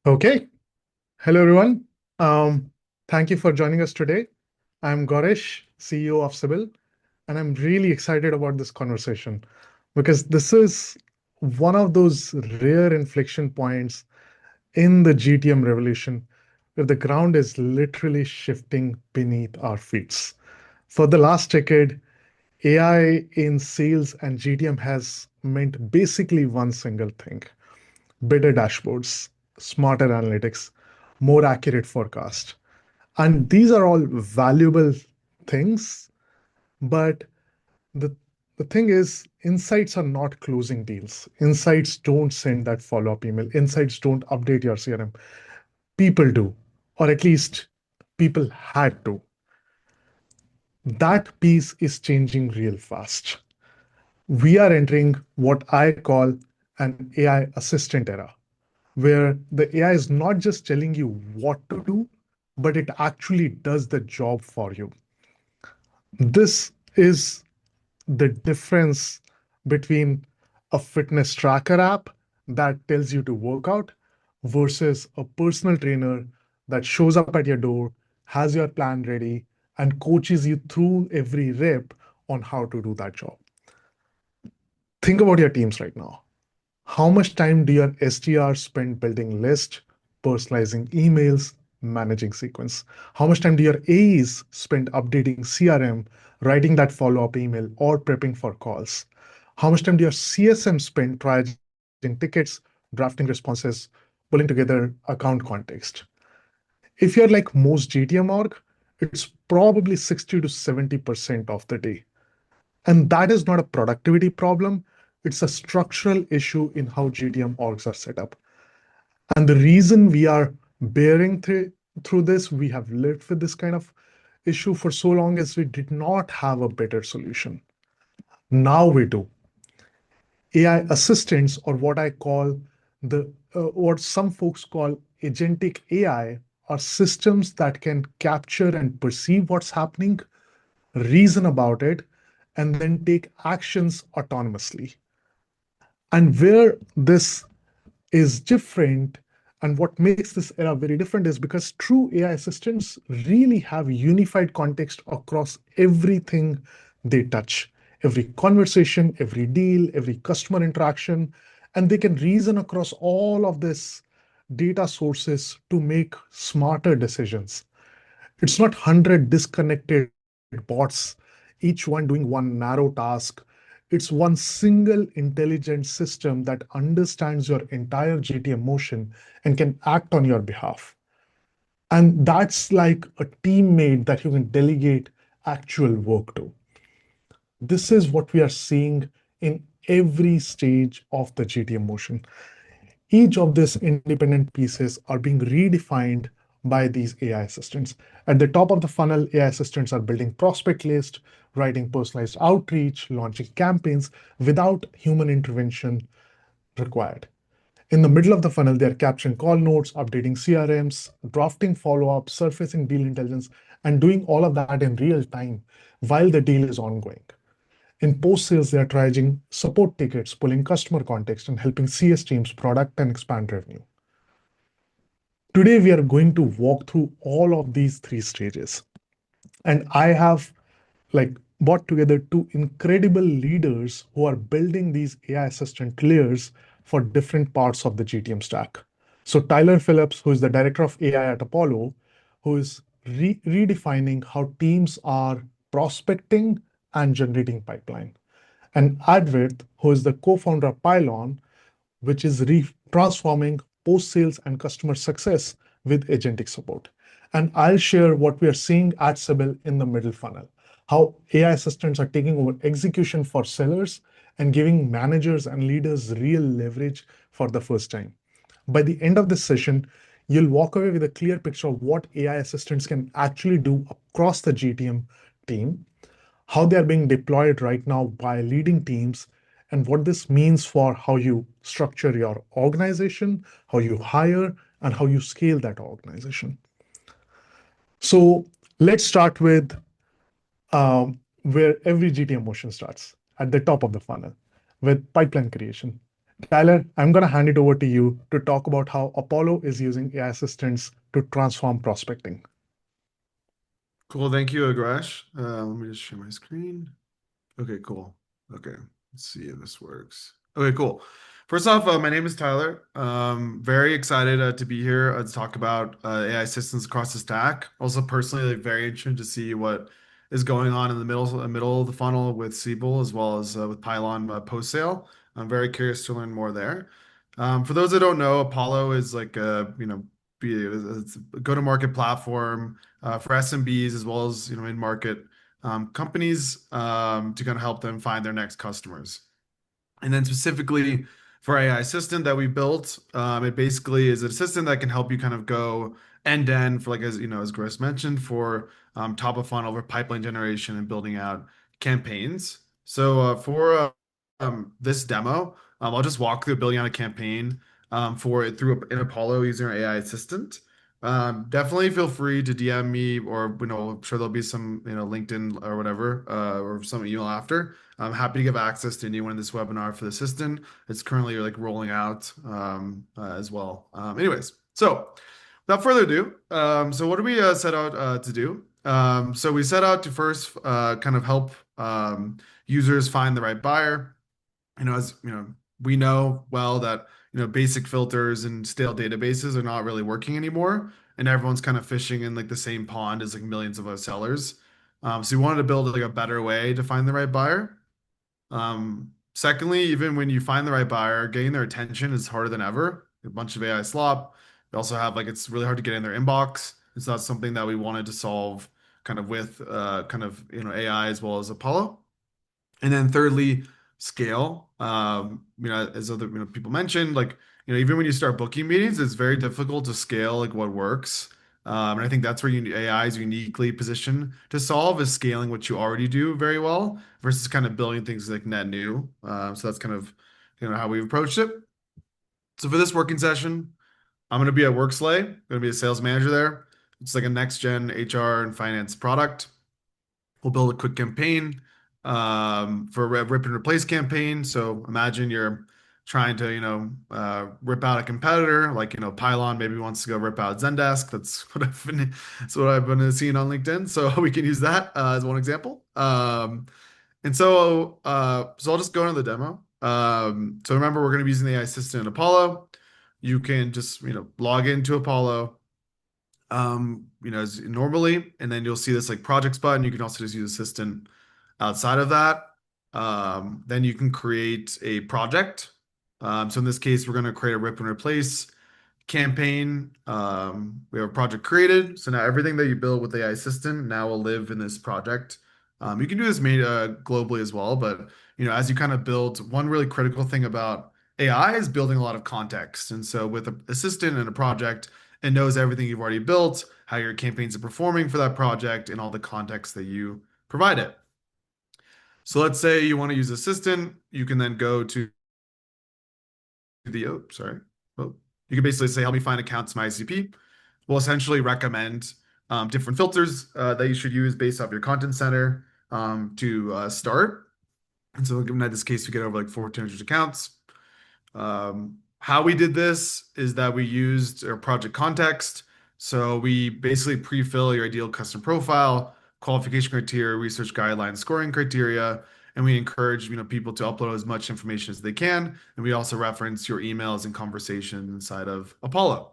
Okay. Hello, everyone. Um, Thank you for joining us today. I'm Gorish, CEO of Sybill, and I'm really excited about this conversation because this is one of those rare inflection points in the GTM revolution where the ground is literally shifting beneath our feet. For the last decade, AI in sales and GTM has meant basically one single thing: better dashboards, smarter analytics, more accurate forecast. And these are all valuable things, but the the thing is, insights are not closing deals. Insights don't send that follow-up email. Insights don't update your CRM. People do, or at least people had to. That piece is changing real fast. We are entering what I call an AI assistant era, where the AI is not just telling you what to do, but it actually does the job for you. This is the difference between a fitness tracker app that tells you to work out versus a personal trainer that shows up at your door, has your plan ready, and coaches you through every rep on how to do that job. Think about your teams right now. How much time do your SDRs spend building lists, personalizing emails, managing sequence? How much time do your AEs spend updating CRM, writing that follow-up email, or prepping for calls? How much time do your CSM spend triaging tickets, drafting responses, pulling together account context? If you're like most GTM org, it's probably 60 to 70% of the day. And that is not a productivity problem. It's a structural issue in how GTM orgs are set up. And the reason we are bearing through this, we have lived with this kind of issue for so long, is we did not have a better solution. Now we do. AI assistants, or what I call what some folks call agentic AI, are systems that can capture and perceive what's happening, reason about it, and then take actions autonomously. And where this is different, and what makes this era very different, is because true AI assistants really have unified context across everything they touch, every conversation, every deal, every customer interaction, and they can reason across all of this data sources to make smarter decisions. It's not 100 disconnected bots, each one doing one narrow task. It's one single intelligent system that understands your entire GTM motion and can act on your behalf. And that's like a teammate that you can delegate actual work to. This is what we are seeing in every stage of the GTM motion. Each of these independent pieces are being redefined by these AI assistants. At the top of the funnel, AI assistants are building prospect lists, writing personalized outreach, launching campaigns without human intervention required. In the middle of the funnel, they're capturing call notes, updating CRMs, drafting follow-ups, surfacing deal intelligence, and doing all of that in real time while the deal is ongoing. In post-sales, they are triaging support tickets, pulling customer context, and helping CS teams product and expand revenue. Today, we are going to walk through all of these three stages. And I have like brought together two incredible leaders who are building these AI assistant layers for different parts of the GTM stack. So Tyler Phillips, who is the director of AI at Apollo, who is redefining how teams are prospecting and generating pipeline. And Advith, who is the co-founder of Pylon, which is transforming post-sales and customer success with agentic support. And I'll share what we are seeing at Sybill in the middle funnel, how AI assistants are taking over execution for sellers and giving managers and leaders real leverage for the first time. By the end of this session, you'll walk away with a clear picture of what AI assistants can actually do across the GTM team, how they are being deployed right now by leading teams, and what this means for how you structure your organization, how you hire, and how you scale that organization. So let's start with where every GTM motion starts, at the top of the funnel, with pipeline creation. Tyler, I'm going to hand it over to you to talk about how Apollo is using AI assistants to transform prospecting. Cool. Thank you, Gorish. Let me just share my screen. Okay, cool. Okay, let's see if this works. Okay, cool. First off, my name is Tyler. Very excited to be here to talk about AI assistants across the stack. Also, personally, like, very interested to see what is going on in the middle of the funnel with Sybill as well as with Pylon post sale. I'm very curious to learn more there. For those that don't know, Apollo is like a it's a go-to-market platform for SMBs as well as in-market companies to kind of help them find their next customers. And then specifically for AI assistant that we built, it basically is an assistant that can help you kind of go end to end for like as Chris mentioned for top of funnel for pipeline generation and building out campaigns. So for this demo, I'll just walk through building out a campaign for it through an Apollo using our AI assistant. Definitely feel free to DM me or I'm sure there'll be some LinkedIn or whatever or some email after. I'm happy to give access to anyone in this webinar for the assistant. It's currently like rolling out as well. Anyways, so without further ado, so what do we set out to do? So we set out to first kind of help users find the right buyer. As we know well that basic filters and stale databases are not really working anymore, and everyone's kind of fishing in like the same pond as like millions of other sellers. So we wanted to build like a better way to find the right buyer. Secondly, even when you find the right buyer, getting their attention is harder than ever. A bunch of AI slop. We also have like it's really hard to get in their inbox. It's not something that we wanted to solve kind of with kind of AI as well as Apollo. And then thirdly, scale. As other people mentioned, like even when you start booking meetings, it's very difficult to scale like what works. And I think that's where AI is uniquely positioned to solve is scaling what you already do very well versus kind of building things like net new. So that's kind of how we approached it. So for this working session, I'm going to be at Workslay. I'm going to be a sales manager there. It's like a next gen HR and finance product. We'll build a quick campaign for a rip and replace campaign. So imagine you're trying to, rip out a competitor, like, Pylon maybe wants to go rip out Zendesk. That's what I've been seeing on LinkedIn. So we can use that as one example. And so I'll just go into the demo. So remember, we're going to be using the AI assistant in Apollo. You can just, log into Apollo as normally, and then you'll see this like projects button. You can also just use assistant outside of that. Then you can create a project. So in this case, we're going to create a rip and replace campaign. We have a project created. So now everything that you build with AI assistant now will live in this project. You can do this made globally as well, but as you kind of build, one really critical thing about AI is building a lot of context. And so with an assistant and a project, it knows everything you've already built, how your campaigns are performing for that project, and all the context that you provide it. So let's say you want to use assistant, you can then go to sorry. Well, you can basically say, help me find accounts in my ICP. We'll essentially recommend different filters that you should use based off your content center to start. And so in this case, we get over like 1,400 accounts. How we did this is that we used our project context. So we basically pre-fill your ideal customer profile, qualification criteria, research guidelines, scoring criteria, and we encourage people to upload as much information as they can. And we also reference your emails and conversations inside of Apollo.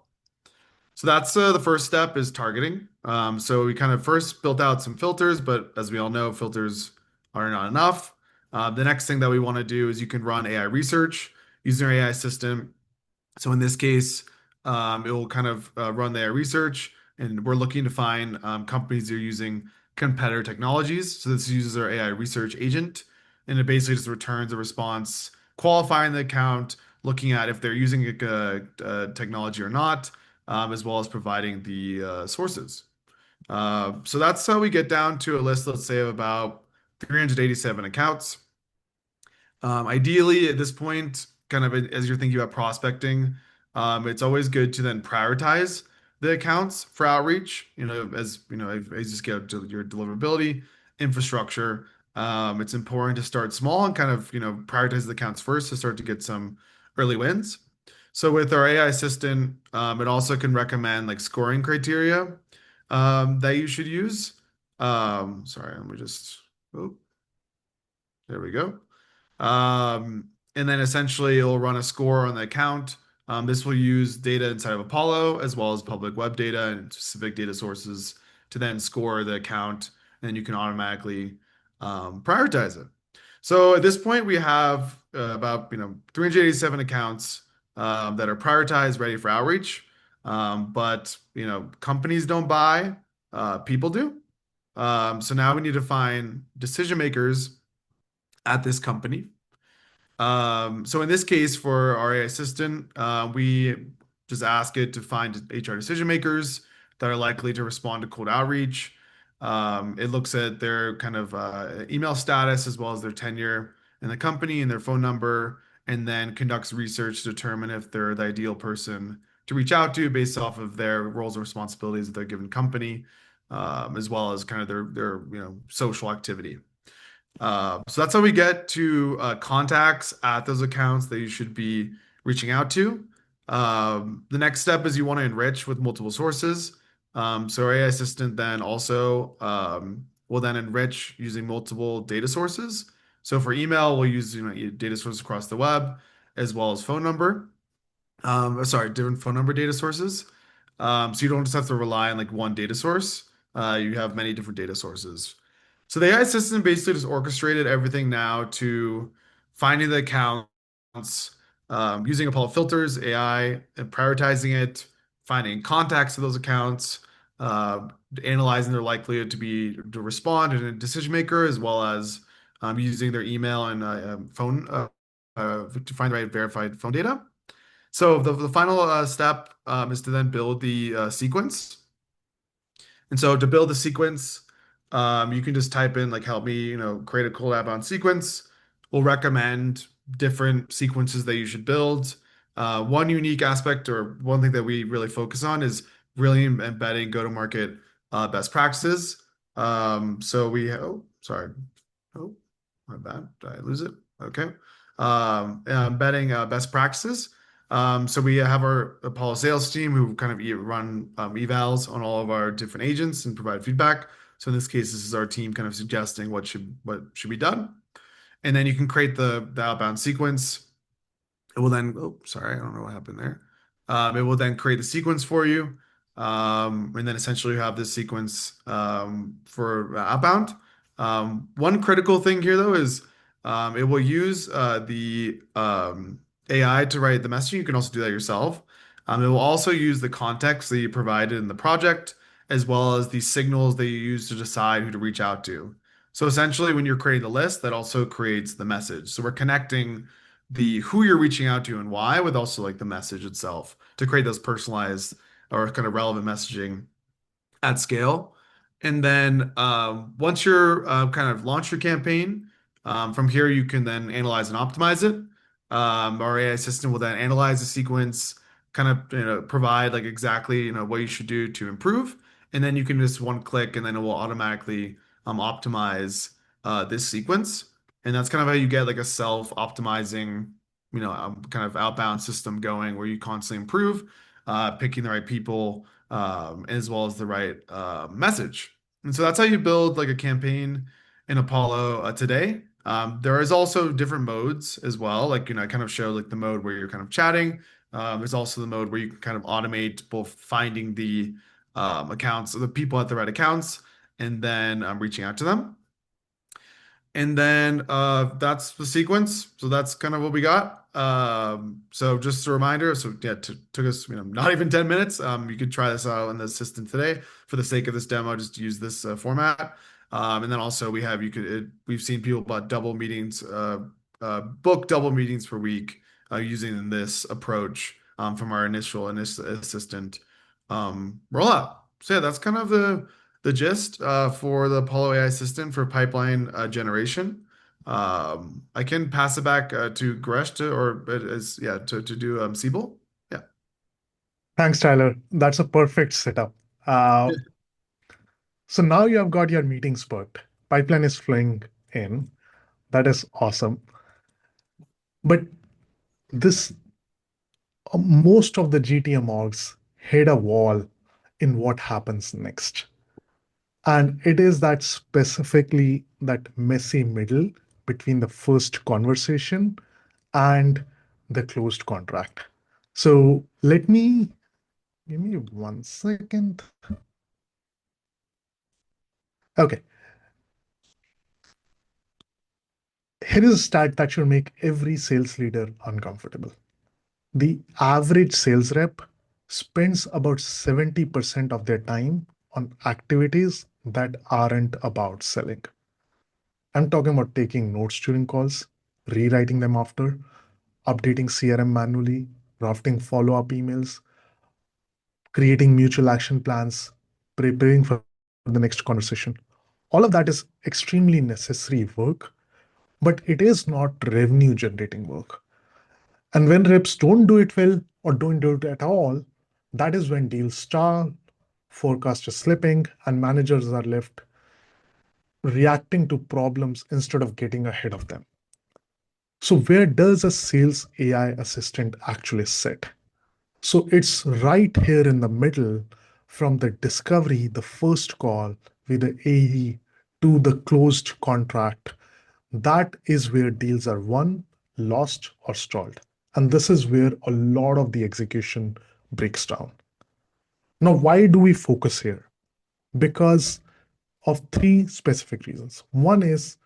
So that's the first step is targeting. So we kind of first built out some filters, but as we all know, filters are not enough. The next thing that we want to do is you can run AI research using our AI system. So in this case, it will kind of run their research, and we're looking to find companies that are using competitor technologies. So this uses our AI research agent, and it basically just returns a response qualifying the account, looking at if they're using a technology or not, as well as providing the sources. So that's how we get down to a list, let's say, of about 387 accounts. Ideally, at this point, kind of as you're thinking about prospecting, it's always good to then prioritize the accounts for outreach. As you scale to your deliverability infrastructure, it's important to start small and kind of prioritize the accounts first to start to get some early wins. So with our AI assistant, it also can recommend like scoring criteria that you should use. Sorry, let me just, oh, there we go. And then essentially it'll run a score on the account. This will use data inside of Apollo as well as public web data and specific data sources to then score the account, and you can automatically prioritize it. So at this point, we have about 387 accounts that are prioritized, ready for outreach. But companies don't buy, people do. So now we need to find decision makers at this company. So in this case, for our AI assistant, we just ask it to find HR decision makers that are likely to respond to cold outreach. It looks at their kind of email status as well as their tenure in the company and their phone number, and then conducts research to determine if they're the ideal person to reach out to based off of their roles and responsibilities at their given company, as well as kind of their social activity. So that's how we get to contacts at those accounts that you should be reaching out to. The next step is you want to enrich with multiple sources. So our AI assistant then also will then enrich using multiple data sources. So for email, we'll use data sources across the web as well as phone number. Sorry, different phone number data sources. So you don't just have to rely on like one data source. You have many different data sources. So the AI assistant basically just orchestrated everything now to finding the accounts, using Apollo filters, AI, and prioritizing it, finding contacts to those accounts, uh, analyzing their likelihood to respond and a decision maker, as well as using their email and phone to find the right verified phone data. So the final step is to then build the sequence. And so to build the sequence, you can just type in like help me, create a cold outbound sequence. We'll recommend different sequences that you should build. One unique aspect or one thing that we really focus on is really embedding go-to-market best practices. Oh, sorry. Oh, my bad. Did I lose it? Okay. Embedding best practices. So we have our Apollo sales team who kind of run evals on all of our different agents and provide feedback. So in this case, this is our team kind of suggesting what should be done. And then you can create the outbound sequence. It will then, oh, sorry, I don't know what happened there. It will then create the sequence for you. And then essentially you have this sequence for outbound. One critical thing here, though, is it will use the AI to write the messaging. You can also do that yourself. It will also use the context that you provided in the project, as well as the signals that you use to decide who to reach out to. So essentially, when you're creating the list, that also creates the message. So we're connecting the who you're reaching out to and why with also like the message itself to create those personalized or kind of relevant messaging at scale. And then once you're kind of launched your campaign, from here you can then analyze and optimize it. Our AI assistant will then analyze the sequence, kind of provide like exactly what you should do to improve, and then you can just one click, and then it will automatically optimize this sequence. And that's kind of how you get like a self-optimizing, kind of outbound system going where you constantly improve, picking the right people as well as the right message. And so that's how you build like a campaign in Apollo today. There is also different modes as well. Like, I kind of show like the mode where you're kind of chatting. There's also the mode where you can kind of automate both finding the accounts, the people at the right accounts, and then reaching out to them. And then that's the sequence. So that's kind of what we got. So just a reminder. So yeah, took us not even 10 minutes. You could try this out in the assistant today. For the sake of this demo, just use this format. And then also we've seen people about double meetings, book double meetings per week using this approach from our initial assistant rollout. So yeah, that's kind of the gist for the Apollo AI assistant for pipeline generation. I can pass it back to Gorish to do Sybill. Yeah. Thanks, Tyler. That's a perfect setup. Uh, so now you have got your meetings booked. Pipeline is flowing in. That is awesome. But This most of the GTM orgs hit a wall in what happens next. And it is that specifically that messy middle between the first conversation and the closed contract. So let me give me 1 second. Okay, here is a stat that should make every sales leader uncomfortable. The average sales rep spends about 70% of their time on activities that aren't about selling. I'm talking about taking notes during calls, rewriting them after, updating CRM manually, drafting follow up emails, creating mutual action plans, preparing for the next conversation. All of that is extremely necessary work, but it is not revenue generating work. And when reps don't do it well or don't do it at all, that is when deals stall, forecast is slipping, and managers are left reacting to problems instead of getting ahead of them. So, where does a sales AI assistant actually sit? So, it's right here in the middle from the discovery, the first call with the AE to the closed contract. That is where deals are won, lost, or stalled. And this is where a lot of the execution breaks down. Now, why do we focus here? Because of three specific reasons. One is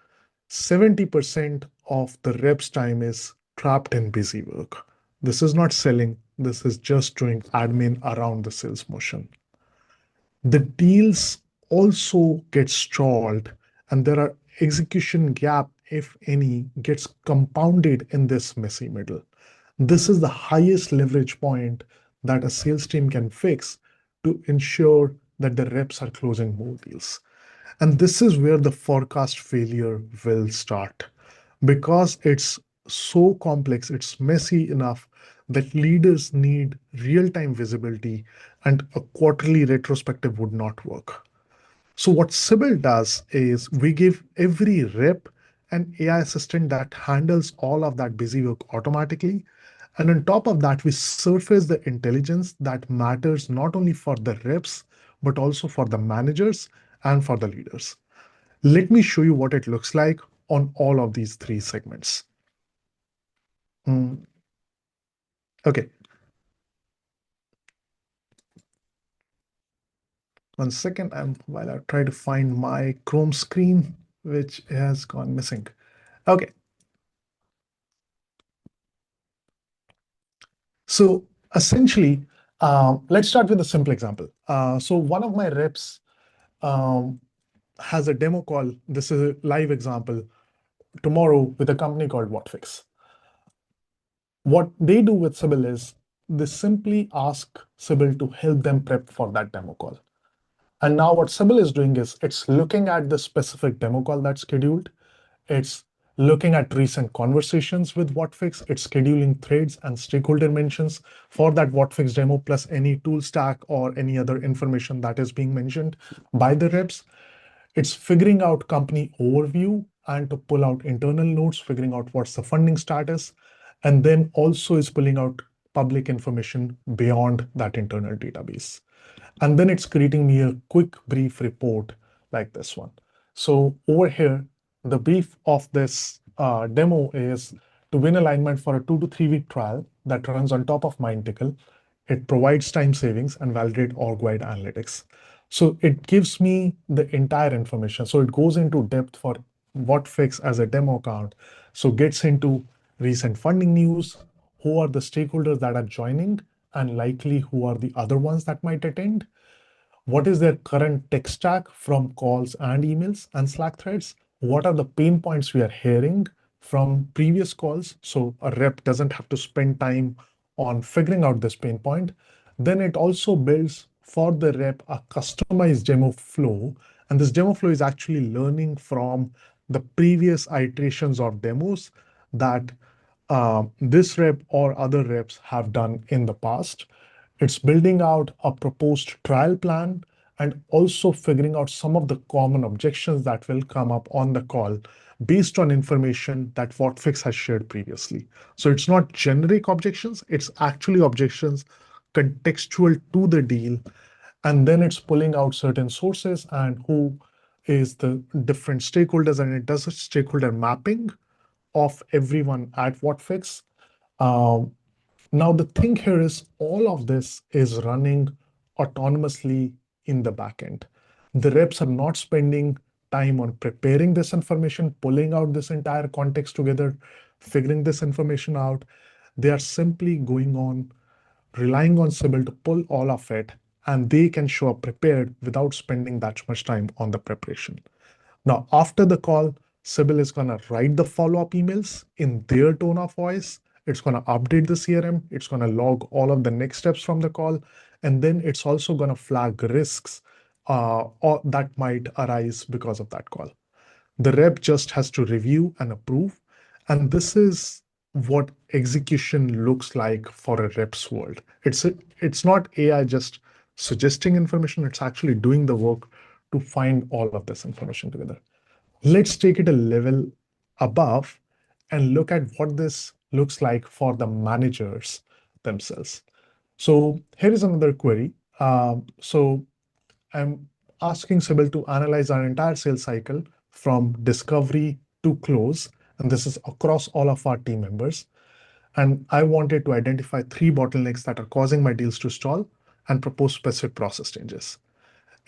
70% of the rep's time is trapped in busy work. This is not selling, this is just doing admin around the sales motion. The deals also get stalled, and there are execution gap, if any, gets compounded in this messy middle. This is the highest leverage point that a sales team can fix to ensure that the reps are closing more deals. And this is where the forecast failure will start because it's so complex, it's messy enough that leaders need real time visibility, and a quarterly retrospective would not work. So, what Sybill does is we give every rep an AI assistant that handles all of that busy work automatically. And on top of that, we surface the intelligence that matters not only for the reps, but also for the managers and for the leaders. Let me show you what it looks like on all of these three segments. Mm, okay, 1 second. While I try to find my Chrome screen, which has gone missing. Okay, so essentially, let's start with a simple example. So one of my reps um, has a demo call. This is a live example tomorrow with a company called WhatFix. What they do with Sybill is they simply ask Sybill to help them prep for that demo call. And now what Sybill is doing is it's looking at the specific demo call that's scheduled. It's looking at recent conversations with WhatFix. It's scheduling threads and stakeholder mentions for that WhatFix demo, plus any tool stack or any other information that is being mentioned by the reps. It's figuring out company overview and to pull out internal notes, figuring out what's the funding status, and then also is pulling out public information beyond that internal database. And then it's creating me a quick brief report like this one. So over here, the brief of this demo is to win alignment for a 2 to 3 week trial that runs on top of MindTickle. It provides time savings and validate org-wide analytics. So it gives me the entire information. So it goes into depth for what fix as a demo account. So gets into recent funding news, who are the stakeholders that are joining, and likely who are the other ones that might attend. What is their current tech stack from calls and emails and Slack threads? What are the pain points we are hearing from previous calls? So a rep doesn't have to spend time on figuring out this pain point. Then it also builds for the rep a customized demo flow. And this demo flow is actually learning from the previous iterations of demos that this rep or other reps have done in the past. It's building out a proposed trial plan and also figuring out some of the common objections that will come up on the call based on information that Whatfix has shared previously. So it's not generic objections, it's actually objections contextual to the deal. And then it's pulling out certain sources and who is the different stakeholders, and it does a stakeholder mapping of everyone at Whatfix. Um, Now, the thing here is all of this is running autonomously in the backend. The reps are not spending time on preparing this information, pulling out this entire context together, figuring this information out. They are simply going on, relying on Sybill to pull all of it, and they can show up prepared without spending that much time on the preparation. Now, after the call, Sybil is going to write the follow-up emails in their tone of voice. It's going to update the CRM. It's going to log all of the next steps from the call. And then it's also going to flag risks or that might arise because of that call. The rep just has to review and approve. And this is what execution looks like for a rep's world. It's not AI just suggesting information, it's actually doing the work to find all of this information together. Let's take it a level above and look at what this looks like for the managers themselves. So here is another query. So I'm asking Sybil to analyze our entire sales cycle from discovery to close, and this is across all of our team members. And I wanted to identify 3 bottlenecks that are causing my deals to stall and propose specific process changes.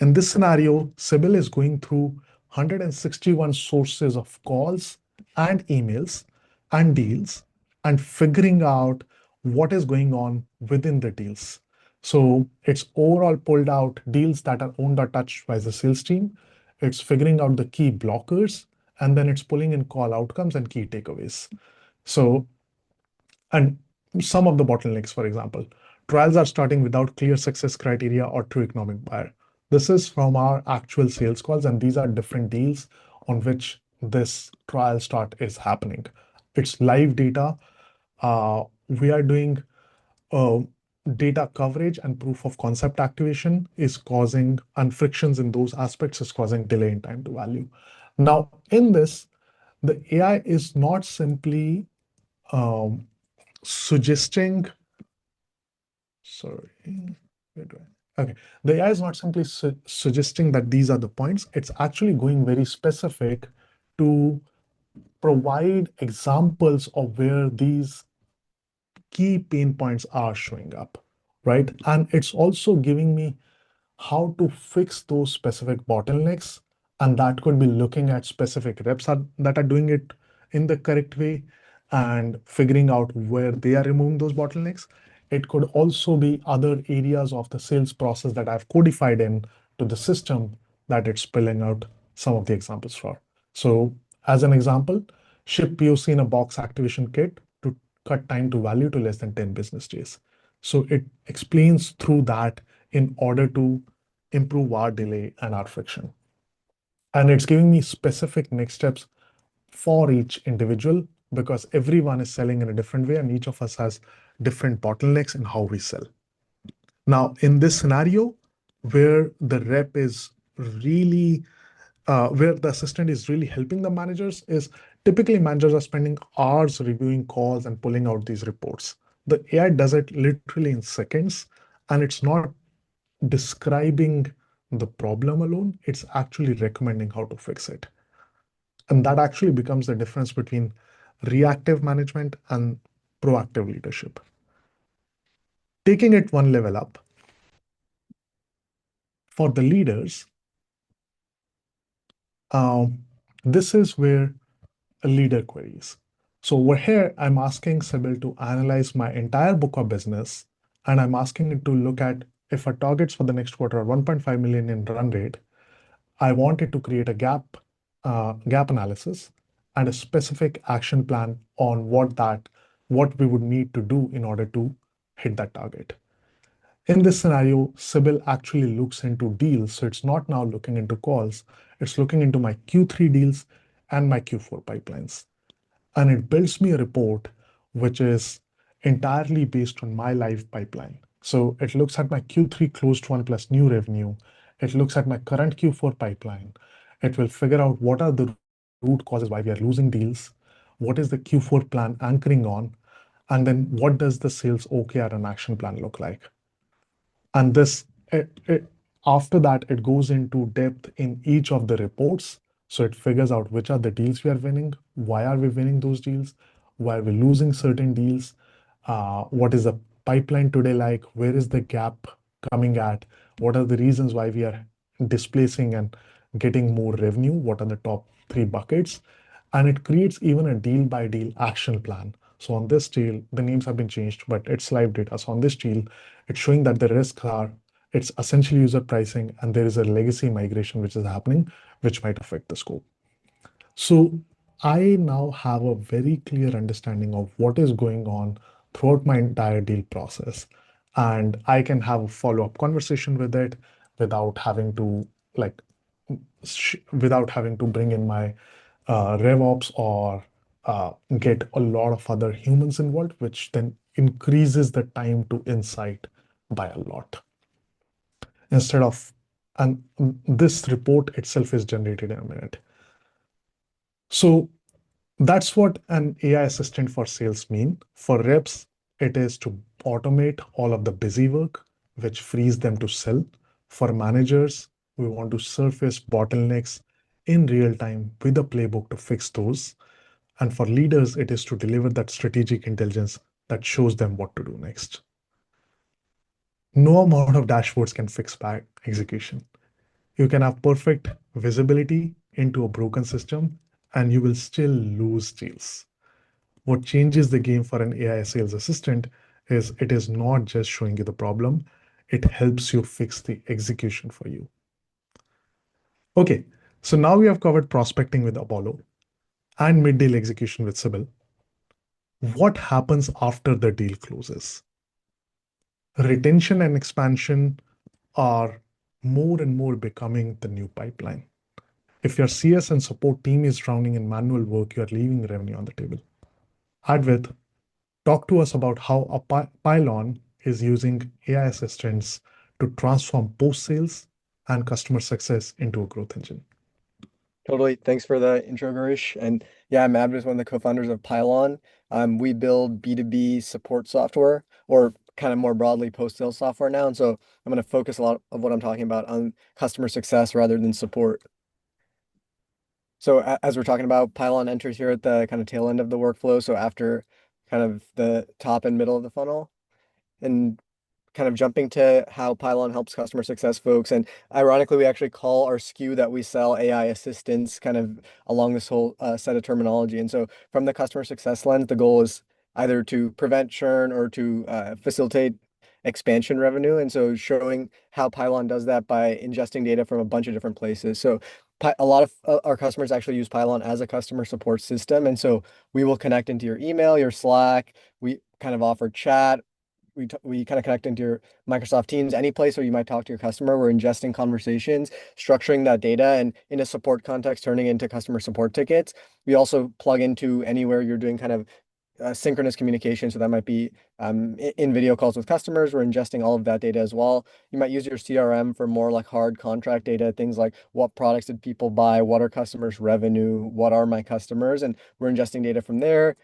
In this scenario, Sybil is going through 161 sources of calls and emails and deals and figuring out what is going on within the deals. So it's overall pulled out deals that are owned or touched by the sales team. It's figuring out the key blockers, and then it's pulling in call outcomes and key takeaways. So and some of the bottlenecks, for example, trials are starting without clear success criteria or true economic buyer. This is from our actual sales calls, and these are different deals on which this trial start is happening. It's live data. We are doing uh, data coverage and proof of concept activation is causing, and frictions in those aspects is causing delay in time to value. Now, in this, the AI is not simply um, suggesting, sorry, where do okay, the AI is not simply suggesting that these are the points. It's actually going very specific to provide examples of where these key pain points are showing up, right? And it's also giving me how to fix those specific bottlenecks. And that could be looking at specific reps that are doing it in the correct way and figuring out where they are removing those bottlenecks. It could also be other areas of the sales process that I've codified in to the system that it's spilling out some of the examples for. So as an example, ship POC in a box activation kit to cut time to value to less than 10 business days. So it explains through that in order to improve our delay and our friction. And it's giving me specific next steps for each individual because everyone is selling in a different way and each of us has different bottlenecks in how we sell. Now, in this scenario, where the rep is really, where the assistant is really helping the managers, is typically managers are spending hours reviewing calls and pulling out these reports. The AI does it literally in seconds, and it's not describing the problem alone, it's actually recommending how to fix it. And that actually becomes the difference between reactive management and proactive leadership. Taking it one level up, for the leaders, um, this is where a leader queries. So over here, I'm asking Sybil to analyze my entire book of business, and I'm asking it to look at if our targets for the next quarter are 1.5 million in run rate. I wanted to create a gap analysis and a specific action plan on what we would need to do in order to hit that target. In this scenario, Sybil actually looks into deals, so it's not now looking into calls. It's looking into my Q3 deals and my Q4 pipelines, and it builds me a report which is entirely based on my live pipeline. So it looks at my Q3 closed one plus new revenue. It looks at my current Q4 pipeline. It will figure out what are the root causes root causes why we are losing deals, what is the Q4 plan anchoring on, and then what does the sales OKR and action plan look like. And after that, it goes into depth in each of the reports. So it figures out which are the deals we are winning, why are we winning those deals, why are we losing certain deals, what is the pipeline today like, where is the gap coming at, what are the reasons why we are displacing and getting more revenue, what are the top three buckets, and it creates even a deal by deal action plan. So on this deal, the names have been changed, but it's live data. So on this deal, it's showing that the risks are, it's essentially user pricing, and there is a legacy migration which is happening, which might affect the scope. So I now have a very clear understanding of what is going on throughout my entire deal process. And I can have a follow-up conversation with it without having to like without having to bring in my RevOps or get a lot of other humans involved, which then increases the time to insight by a lot. Instead of, and this report itself is generated in a minute. So that's what an AI assistant for sales mean. For reps, it is to automate all of the busy work, which frees them to sell. For managers, we want to surface bottlenecks in real time with a playbook to fix those. And for leaders, it is to deliver that strategic intelligence that shows them what to do next. No amount of dashboards can fix bad execution. You can have perfect visibility into a broken system and you will still lose deals. What changes the game for an AI sales assistant is it is not just showing you the problem, it helps you fix the execution for you. Okay, so now we have covered prospecting with Apollo and mid-deal execution with Sybill. What happens after the deal closes? Retention and expansion are more and more becoming the new pipeline. If your CS and support team is drowning in manual work, you are leaving revenue on the table. Advith, talk to us about how Pylon is using AI assistants to transform post-sales and customer success into a growth engine. Totally. Thanks for the intro, Gorish. And yeah, I'm Advith, one of the co-founders of Pylon. We build B2B support software, or kind of more broadly post-sales software now. And so I'm going to focus a lot of what I'm talking about on customer success rather than support. So as we're talking about, Pylon enters here at the kind of tail end of the workflow. So after kind of the top and middle of the funnel. And kind of jumping to how Pylon helps customer success folks. And ironically, we actually call our SKU that we sell AI assistants kind of along this whole set of terminology. And so from the customer success lens, the goal is either to prevent churn or to facilitate expansion revenue. And so showing how Pylon does that by ingesting data from a bunch of different places. So a lot of our customers actually use Pylon as a customer support system. And so we will connect into your email, your Slack. We kind of offer chat. We kind of connect into your Microsoft Teams, any place where you might talk to your customer. We're ingesting conversations, structuring that data, and in a support context, turning into customer support tickets. We also plug into anywhere you're doing kind of synchronous communication. So that might be in video calls with customers. We're ingesting all of that data as well. You might use your CRM for more like hard contract data, things like what products did people buy, what are customers' revenue, what are my customers, and we're ingesting data from there.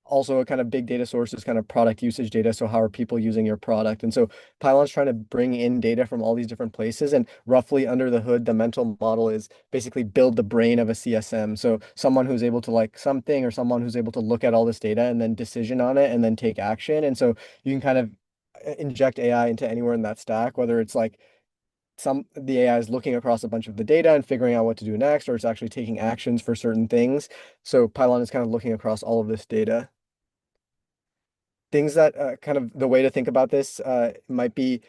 Also, a kind of big data source is kind of product usage data. So how are people using your product? And so Pylon's trying to bring in data from all these different places, and roughly under the hood, the mental model is basically build the brain of a CSM. So someone who's able to like something, or someone who's able to look at all this data and then decision on it and then take action. And so you can kind of inject AI into anywhere in that stack, whether it's like the AI is looking across a bunch of the data and figuring out what to do next, or it's actually taking actions for certain things. So Pylon is kind of looking across all of this data. Things that kind of the way to think about this might be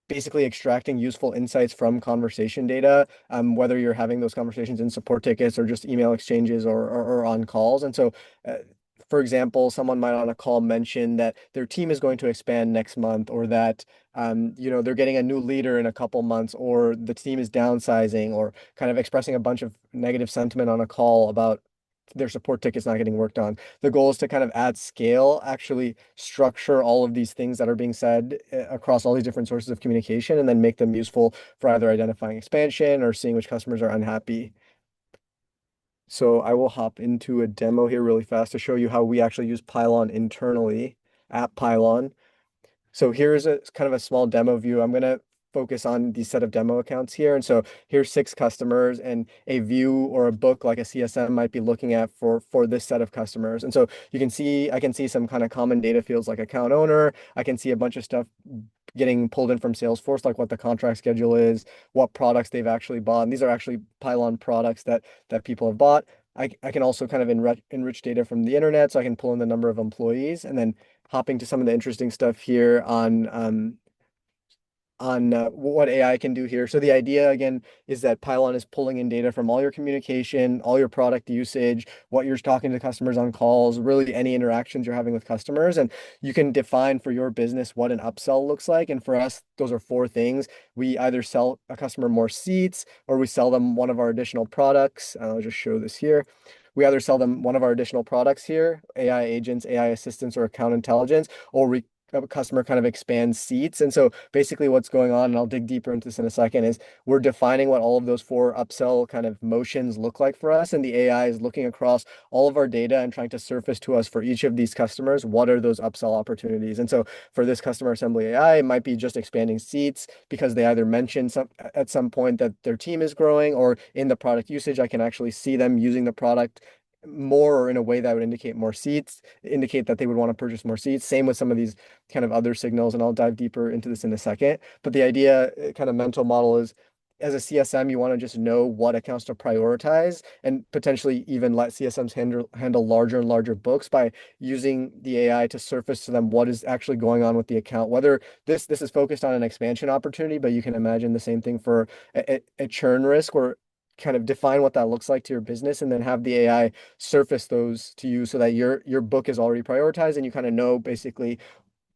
basically extracting useful insights from conversation data, whether you're having those conversations in support tickets or just email exchanges or on calls. And so, for example, someone might on a call mention that their team is going to expand next month, or that they're getting a new leader in a couple months, or the team is downsizing, or kind of expressing a bunch of negative sentiment on a call about their support tickets not getting worked on. The goal is to kind of add scale, actually structure all of these things that are being said across all these different sources of communication, and then make them useful for either identifying expansion or seeing which customers are unhappy. So I will hop into a demo here really fast to show you how we actually use Pylon internally at Pylon. So here's a kind of a small demo view. I'm going to focus on the set of demo accounts here. And so here's 6 customers, and a view or a book like a CSM might be looking at for this set of customers. And so you can see, I can see some kind of common data fields like account owner. I can see a bunch of stuff getting pulled in from Salesforce, like what the contract schedule is, what products they've actually bought. And these are actually Pylon products that people have bought. I can also kind of enrich data from the internet, so I can pull in the number of employees, and then hopping to some of the interesting stuff here on what AI can do here. So the idea again is that Pylon is pulling in data from all your communication, all your product usage, what you're talking to customers on calls, really any interactions you're having with customers. And you can define for your business what an upsell looks like. And for us, those are 4 things. We either sell a customer more seats, or we sell them one of our additional products. I'll just show this here. We either sell them one of our additional products here, AI agents, AI assistants, or account intelligence, or we a customer kind of expands seats. And so basically what's going on, and I'll dig deeper into this in a second, is we're defining what all of those 4 upsell kind of motions look like for us. And the AI is looking across all of our data and trying to surface to us for each of these customers, what are those upsell opportunities? And so for this customer assembly AI, it might be just expanding seats because they either mentioned at some point that their team is growing, or in the product usage, I can actually see them using the product more, or in a way that would indicate more seats, indicate that they would want to purchase more seats. Same with some of these kind of other signals, and I'll dive deeper into this in a second. But the idea, kind of mental model is, as a CSM, you want to just know what accounts to prioritize, and potentially even let CSMs handle larger and larger books by using the AI to surface to them what is actually going on with the account. Whether this is focused on an expansion opportunity, but you can imagine the same thing for a churn risk, or kind of define what that looks like to your business, and then have the AI surface those to you so that your book is already prioritized, and you kind of know basically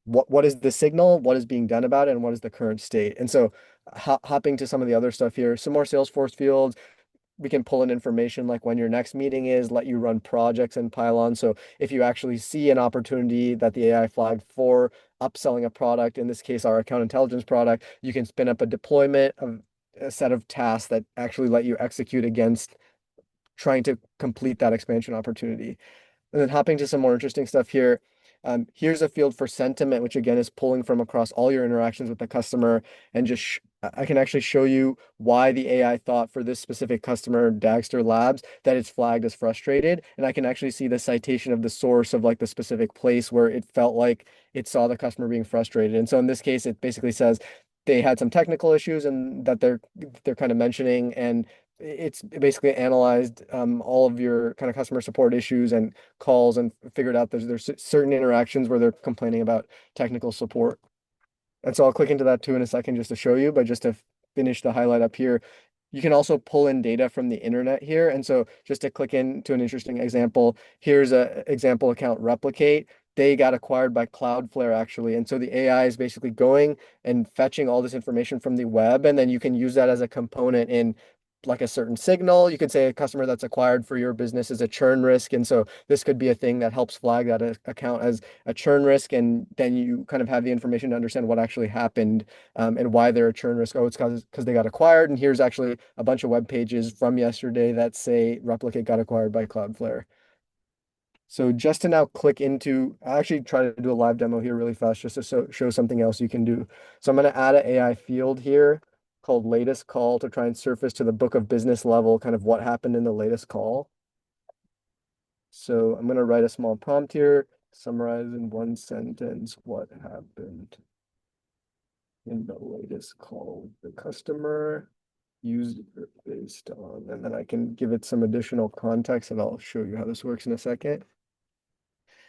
what is the signal, what is being done about it, and what is the current state. And so hopping to some of the other stuff here, some more Salesforce fields. We can pull in information like when your next meeting is, let you run projects in Pylon. So if you actually see an opportunity that the AI flagged for upselling a product, in this case, our account intelligence product, you can spin up a deployment of a set of tasks that actually let you execute against trying to complete that expansion opportunity. And then hopping to some more interesting stuff here. Here's a field for sentiment, which again is pulling from across all your interactions with the customer, and just I can actually show you why the AI thought for this specific customer, Dagster Labs, that it's flagged as frustrated. And I can actually see the citation of the source of like the specific place where it felt like it saw the customer being frustrated. And so in this case, it basically says they had some technical issues and that they're kind of mentioning, and it's basically analyzed all of your kind of customer support issues and calls, and figured out there's certain interactions where they're complaining about technical support. And so I'll click into that too in a second just to show you, but just to finish the highlight up here, you can also pull in data from the internet here. And so just to click into an interesting example, here's a example account, Replicate. They got acquired by Cloudflare actually. And so the AI is basically going and fetching all this information from the web, and then you can use that as a component in like a certain signal. You could say a customer that's acquired for your business is a churn risk. And so this could be a thing that helps flag that account as a churn risk. And then you kind of have the information to understand what actually happened, and why they're a churn risk. Oh, it's because they got acquired. And here's actually a bunch of web pages from yesterday that say Replicate got acquired by Cloudflare. So just to now click into, I actually try to do a live demo here really fast just to show something else you can do. So I'm going to add an AI field here called latest call to try and surface to the book of business level kind of what happened in the latest call. So I'm going to write a small prompt here, summarize in 1 sentence what happened in the latest call with the customer used based on, and then I can give it some additional context, and I'll show you how this works in a second.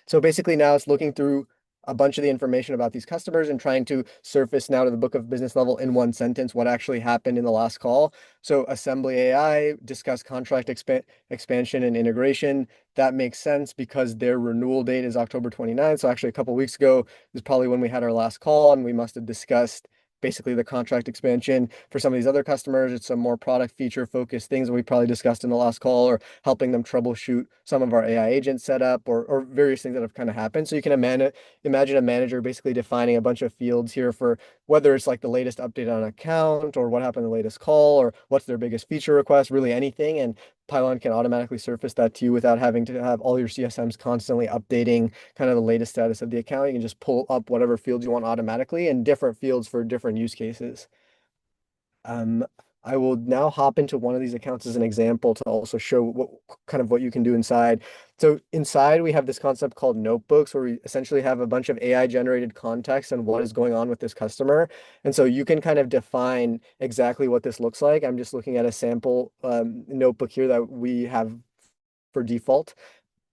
So basically now it's looking through a bunch of the information about these customers and trying to surface now to the book of business level in 1 sentence what actually happened in the last call. So Assembly AI discussed contract expansion and integration. That makes sense because their renewal date is October 29th. So actually a couple of weeks ago is probably when we had our last call, and we must have discussed basically the contract expansion. For some of these other customers, it's some more product feature focused things that we probably discussed in the last call, or helping them troubleshoot some of our AI agent setup, or various things that have kind of happened. So you can imagine a manager basically defining a bunch of fields here for whether it's like the latest update on an account, or what happened in the latest call, or what's their biggest feature request, really anything. And Pylon can automatically surface that to you without having to have all your CSMs constantly updating kind of the latest status of the account. You can just pull up whatever fields you want automatically and different fields for different use cases. Um, I will now hop into one of these accounts as an example to also show what you can do inside. So inside we have this concept called notebooks where we essentially have a bunch of AI generated context on what is going on with this customer. And so you can kind of define exactly what this looks like. I'm just looking at a sample notebook here that we have for default.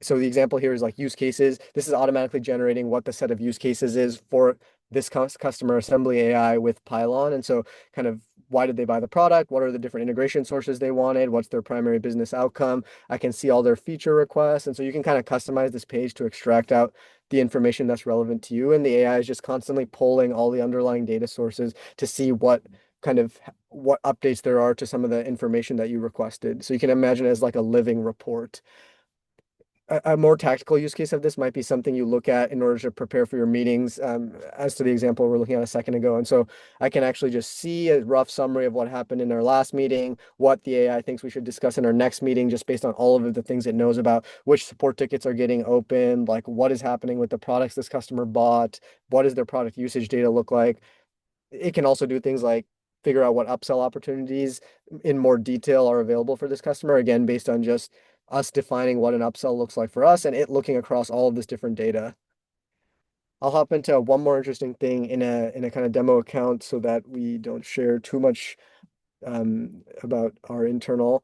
So the example here is like use cases. This is automatically generating what the set of use cases is for this customer assembly AI with Pylon. And so kind of why did they buy the product? What are the different integration sources they wanted? What's their primary business outcome? I can see all their feature requests. And so you can kind of customize this page to extract out the information that's relevant to you. And the AI is just constantly pulling all the underlying data sources to see what updates there are to some of the information that you requested. So you can imagine it as like a living report. A more tactical use case of this might be something you look at in order to prepare for your meetings, as to the example we're looking at a second ago. And so I can actually just see a rough summary of what happened in our last meeting, what the AI thinks we should discuss in our next meeting, just based on all of the things it knows about which support tickets are getting opened, like what is happening with the products this customer bought, what does their product usage data look like. It can also do things like figure out what upsell opportunities in more detail are available for this customer, again, based on just us defining what an upsell looks like for us and it looking across all of this different data. I'll hop into one more interesting thing in a kind of demo account so that we don't share too much about our internal.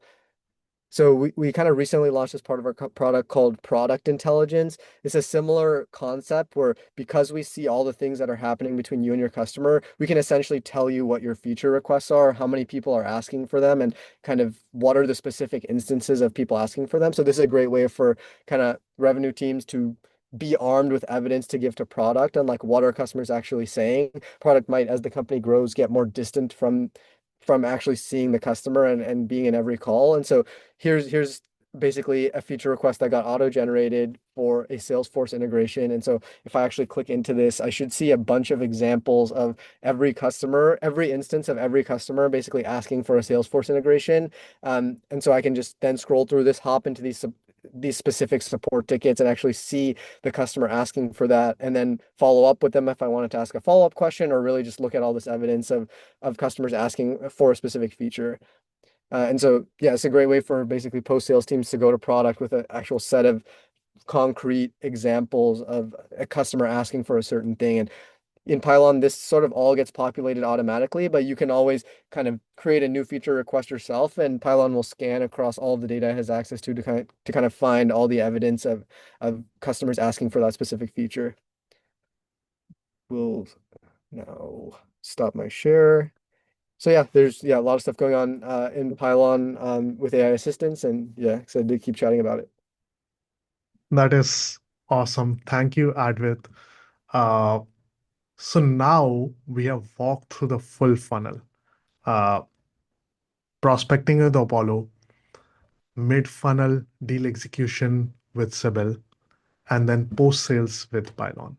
So we kind of recently launched as part of our product called Product Intelligence. It's a similar concept where because we see all the things that are happening between you and your customer, we can essentially tell you what your feature requests are, how many people are asking for them, and kind of what are the specific instances of people asking for them. So this is a great way for kind of revenue teams to be armed with evidence to give to product on like what are customers actually saying. Product might, as the company grows, get more distant from actually seeing the customer and being in every call. And so here's basically a feature request that got auto-generated for a Salesforce integration. And so if I actually click into this, I should see a bunch of examples of every customer, every instance of every customer basically asking for a Salesforce integration. And so I can just then scroll through this, hop into these specific support tickets and actually see the customer asking for that and then follow up with them if I wanted to ask a follow-up question or really just look at all this evidence of customers asking for a specific feature. And so, yeah, it's a great way for basically post-sales teams to go to product with an actual set of concrete examples of a customer asking for a certain thing. And in Pylon, this sort of all gets populated automatically, but you can always kind of create a new feature request yourself, and Pylon will scan across all of the data it has access to kind of find all the evidence of customers asking for that specific feature. We'll now stop my share. So yeah, there's a lot of stuff going on in Pylon with AI assistants, and yeah, excited to keep chatting about it. That is awesome. Thank you, Advith. Uh, so now we have walked through the full funnel. Uh, Prospecting with Apollo, mid-funnel deal execution with Sybill, and then post-sales with Pylon.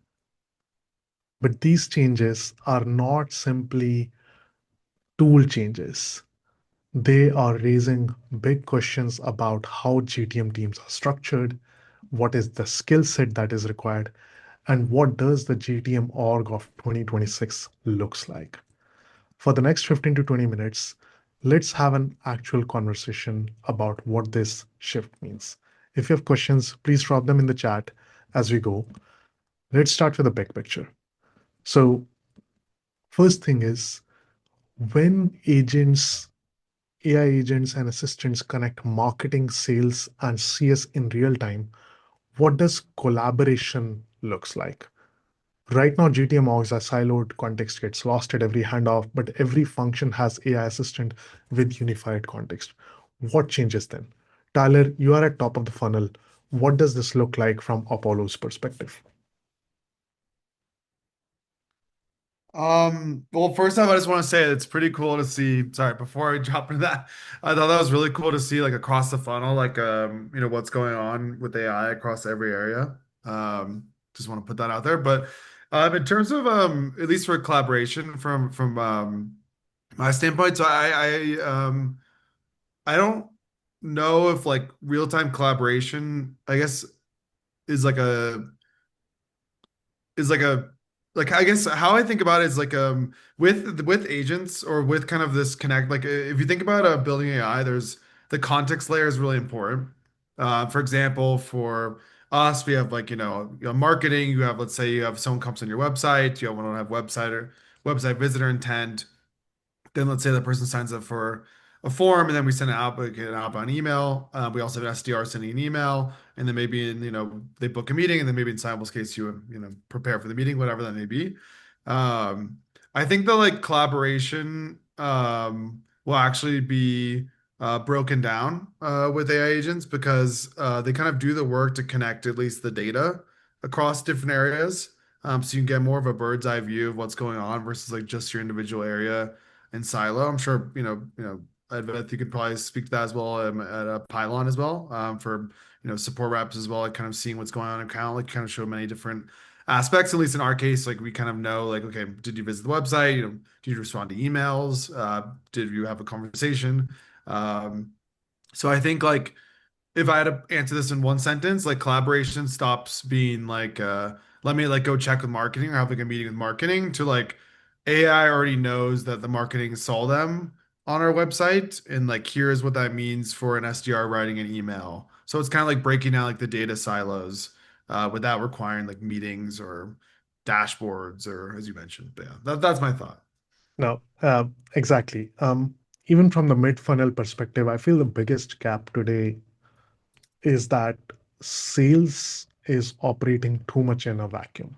But these changes are not simply tool changes. They are raising big questions about how GTM teams are structured, what is the skill set that is required, and what does the GTM org of 2026 looks like. For the next 15 to 20 minutes, let's have an actual conversation about what this shift means. If you have questions, please drop them in the chat as we go. Let's start with the big picture. So first thing is when AI agents and assistants connect marketing, sales, and CS in real time, what does collaboration looks like? Right now, GTM orgs are siloed, context gets lost at every handoff, but every function has AI assistant with unified context. What changes then? Tyler, you are at top of the funnel. What does this look like from Apollo's perspective? Well, first off, I just want to say it's pretty cool to see. Sorry, before I jump into that, I thought that was really cool to see like across the funnel, like what's going on with AI across every area. Just want to put that out there. But in terms of at least for collaboration from my standpoint, so I don't know if like real-time collaboration, I guess, is like a is like a like I guess how I think about it is like with agents or with kind of this connect, like if you think about building AI, there's the context layer is really important. For example, for us, we have like marketing. You have, let's say you have someone comes on your website, you want to have website visitor intent. Then let's say the person signs up for a form, and then we send an outbound email. We also have an SDR sending an email, and then maybe they book a meeting, and then maybe in Sybil's case you prepare for the meeting, whatever that may be. Um, I think the like collaboration will actually be broken down with AI agents because they kind of do the work to connect at least the data across different areas. So you can get more of a bird's eye view of what's going on versus like just your individual area and Silo. I'm sure Advith, you could probably speak to that as well at Pylon as well for support reps as well, like kind of seeing what's going on and kind of show many different aspects. At least in our case, like we kind of know like okay, did you visit the website? Did you respond to emails? Did you have a conversation? Um, so I think like if I had to answer this in one sentence, like collaboration stops being like let me like go check with marketing or have like a meeting with marketing to like AI already knows that the marketing saw them on our website and like here's what that means for an SDR writing an email. So it's kind of like breaking down like the data silos without requiring like meetings or dashboards or as you mentioned. But yeah, that's my thought. No, exactly. Even from the mid-funnel perspective, I feel the biggest gap today is that sales is operating too much in a vacuum.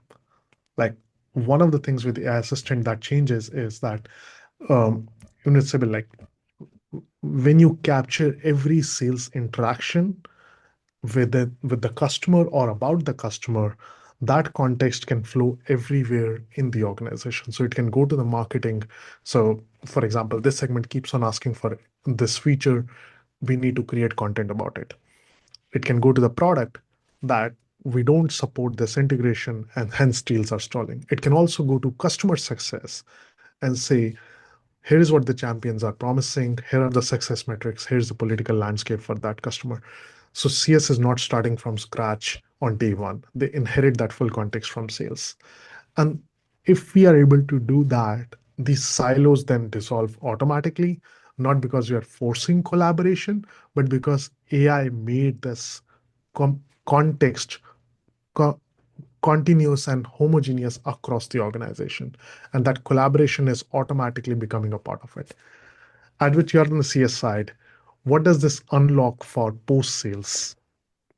Like one of the things with the AI assistant that changes is that um, Sybill, like when you capture every sales interaction with the customer or about the customer, that context can flow everywhere in the organization. So it can go to the marketing. So for example, this segment keeps on asking for this feature. We need to create content about it. It can go to the product that we don't support this integration and hence deals are stalling. It can also go to customer success and say, here's what the champions are promising, here are the success metrics, here's the political landscape for that customer. So CS is not starting from scratch on day one. They inherit that full context from sales. And if we are able to do that, these silos then dissolve automatically, not because we are forcing collaboration, but because AI made this context co- continuous and homogeneous across the organization. And that collaboration is automatically becoming a part of it. Advit, you're on the CS side. What does this unlock for post sales?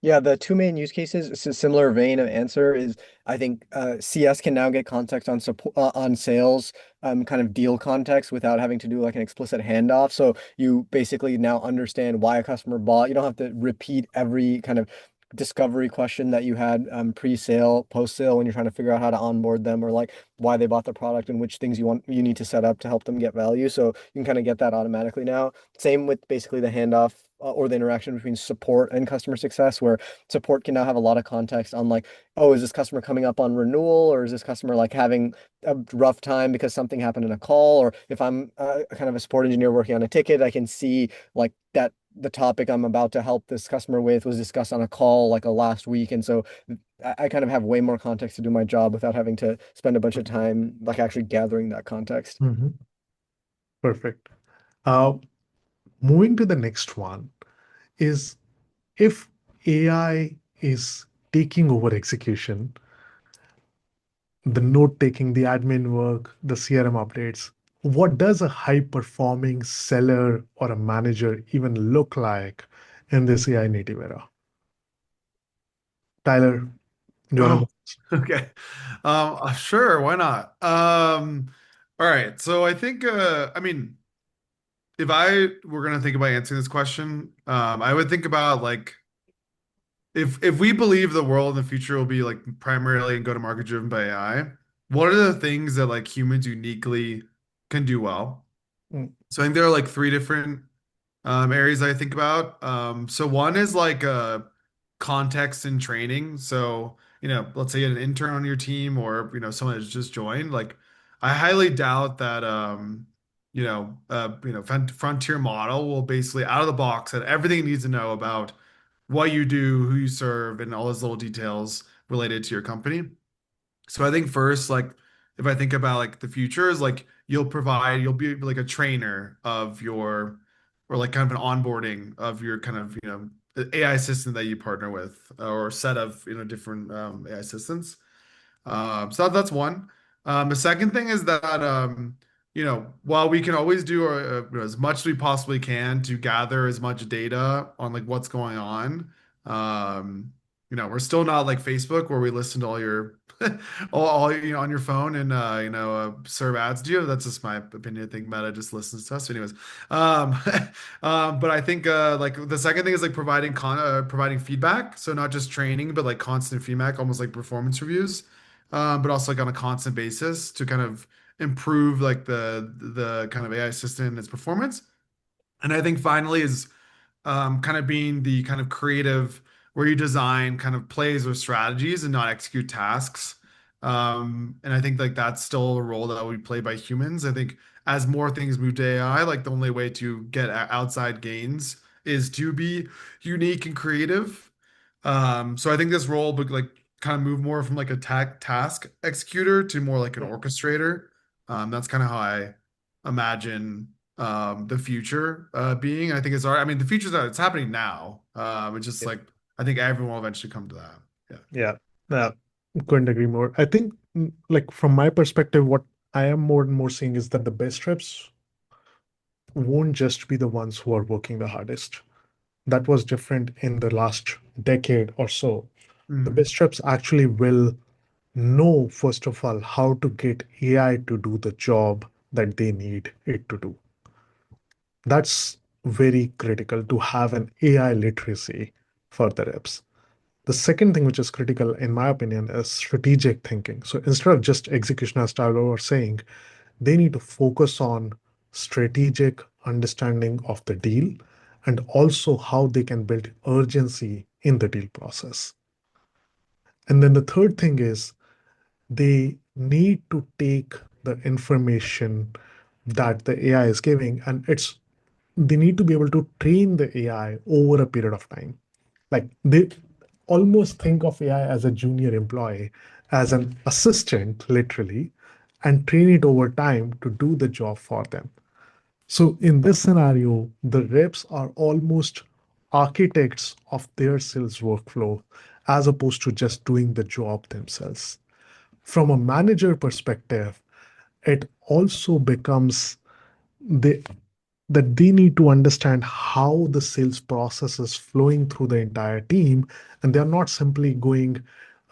Yeah, the two main use cases, it's a similar vein of answer is I think CS can now get context on support on sales, kind of deal context without having to do like an explicit handoff. So you basically now understand why a customer bought. You don't have to repeat every kind of discovery question that you had pre-sale, post-sale when you're trying to figure out how to onboard them or like why they bought the product and which things you need to set up to help them get value. So you can kind of get that automatically now. Same with basically the handoff or the interaction between support and customer success, where support can now have a lot of context on like, oh, is this customer coming up on renewal, or is this customer like having a rough time because something happened in a call, or if I'm kind of a support engineer working on a ticket, I can see like that the topic I'm about to help this customer with was discussed on a call like a last week, and so I kind of have way more context to do my job without having to spend a bunch of time like actually gathering that context. Mhm. Perfect. Uh, Moving to the next one is if AI is taking over execution, the note taking, the admin work, the CRM updates, what does a high performing seller or a manager even look like in this AI native era? Tyler, do you want Oh, to? okay. Sure, why not? All right. So I think I mean if I were gonna think about answering this question, I would think about like if we believe the world in the future will be like primarily and go-to-market driven by AI, what are the things that like humans uniquely can do well? Mm, So I think there are like three different areas I think about. So one is like context and training. So, let's say you had an intern on your team or, someone that's just joined. Like, I highly doubt that. frontier model will basically out of the box have everything it needs to know about what you do, who you serve, and all those little details related to your company. So I think first, like if I think about like the future is like you'll be like a trainer of your or like kind of an onboarding of your kind of, AI assistant that you partner with or set of, different AI assistants. So that's one. The second thing is that while we can always do as much as we possibly can to gather as much data on like what's going on, um, we're still not like Facebook where we listen to all your all on your phone and serve ads to you. That's just my opinion. I think Meta just listens to us. So anyways, um, but I think like the second thing is like providing feedback. So not just training, but like constant feedback, almost like performance reviews, but also like on a constant basis to kind of improve like the kind of AI assistant and its performance. And I think finally is kind of being the kind of creative where you design kind of plays or strategies and not execute tasks. And I think like that's still a role that will be played by humans. I think as more things move to AI, like the only way to get outside gains is to be unique and creative. So I think this role would like kind of move more from like a task executor to more like an orchestrator. That's kind of how I imagine the future being. I think it's already, I mean, the future's that it's happening now. It's just Yeah. like I think everyone will eventually come to that. Yeah. Yeah, couldn't agree more. I think, like from my perspective, what I am more and more seeing is that the best reps won't just be the ones who are working the hardest. That was different in the last decade or so. The Mhm. best reps actually will know, first of all, how to get AI to do the job that they need it to do. That's very critical to have an AI literacy for the reps. The second thing which is critical, in my opinion, is strategic thinking. So instead of just execution, as Tyler was saying, they need to focus on strategic understanding of the deal and also how they can build urgency in the deal process. And then the third thing is they need to take the information that the AI is giving, and they need to be able to train the AI over a period of time. Like they almost think of AI as a junior employee, as an assistant, literally, and train it over time to do the job for them. So in this scenario, the reps are almost architects of their sales workflow as opposed to just doing the job themselves. From a manager perspective, it also becomes they that they need to understand how the sales process is flowing through the entire team, and they're not simply going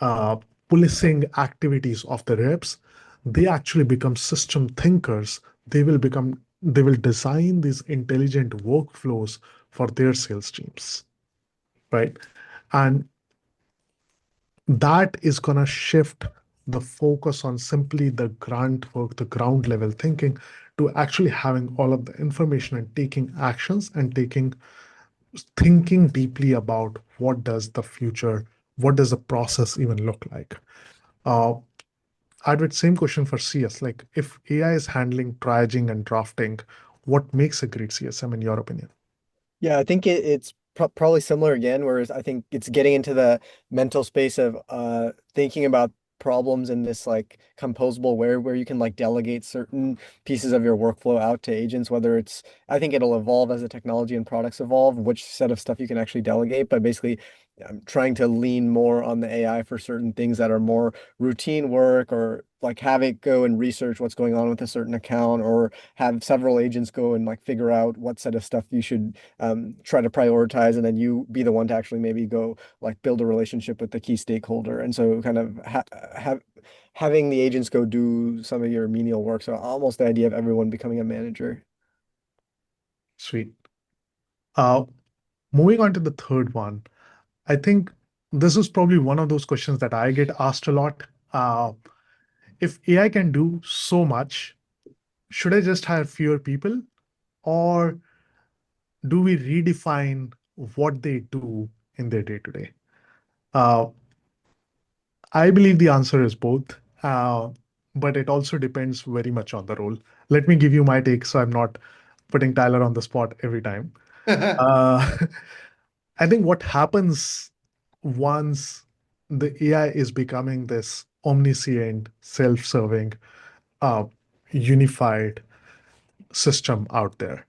uh, policing activities of the reps. They actually become system thinkers. They will design these intelligent workflows for their sales teams, right? And that is going to shift the focus on simply the grunt work, the ground level thinking, to actually having all of the information and taking actions and thinking deeply about what does the process even look like. Uh, I'd same question for CS. Like if AI is handling triaging and drafting, what makes a great CSM in your opinion? Yeah, I think it's probably similar again, whereas I think it's getting into the mental space of thinking about problems in this like composable where you can like delegate certain pieces of your workflow out to agents, whether it's I think it'll evolve as the technology and products evolve, which set of stuff you can actually delegate, but basically I'm trying to lean more on the AI for certain things that are more routine work or like have it go and research what's going on with a certain account or have several agents go and like figure out what set of stuff you should try to prioritize, and then you be the one to actually maybe go like build a relationship with the key stakeholder. And so kind of have having the agents go do some of your menial work. So almost the idea of everyone becoming a manager. Sweet. Uh, Moving on to the third one, I think this is probably one of those questions that I get asked a lot. If AI can do so much, should I just hire fewer people, or do we redefine what they do in their day to day? I believe the answer is both. but it also depends very much on the role. Let me give you my take so I'm not putting Tyler on the spot every time. Uh, I think what happens once the AI is becoming this omniscient, self-serving, uh, unified system out there.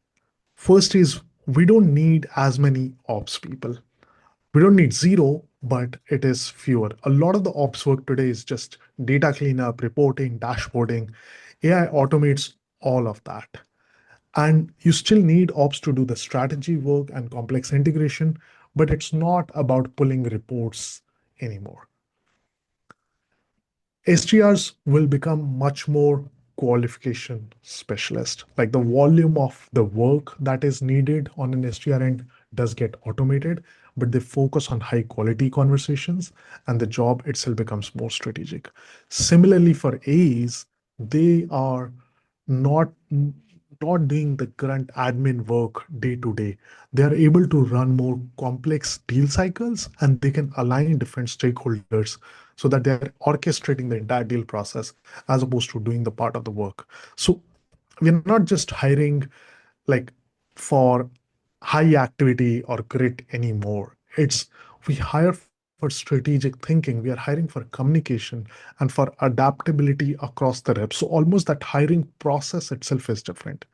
First is we don't need as many ops people. We don't need zero, but it is fewer. A lot of the ops work today is just data cleanup, reporting, dashboarding. AI automates all of that. And you still need ops to do the strategy work and complex integration, but it's not about pulling reports anymore. STRs will become much more qualification specialist. Like the volume of the work that is needed on an STR end does get automated, but they focus on high quality conversations and the job itself becomes more strategic. Similarly, for AEs, they are not not doing the current admin work day to day. They are able to run more complex deal cycles and they can align different stakeholders so that they're orchestrating the entire deal process as opposed to doing the part of the work. So we're not just hiring like for high activity or grit anymore. It's we hire for strategic thinking, we are hiring for communication and for adaptability across the reps. So almost that hiring process itself is different.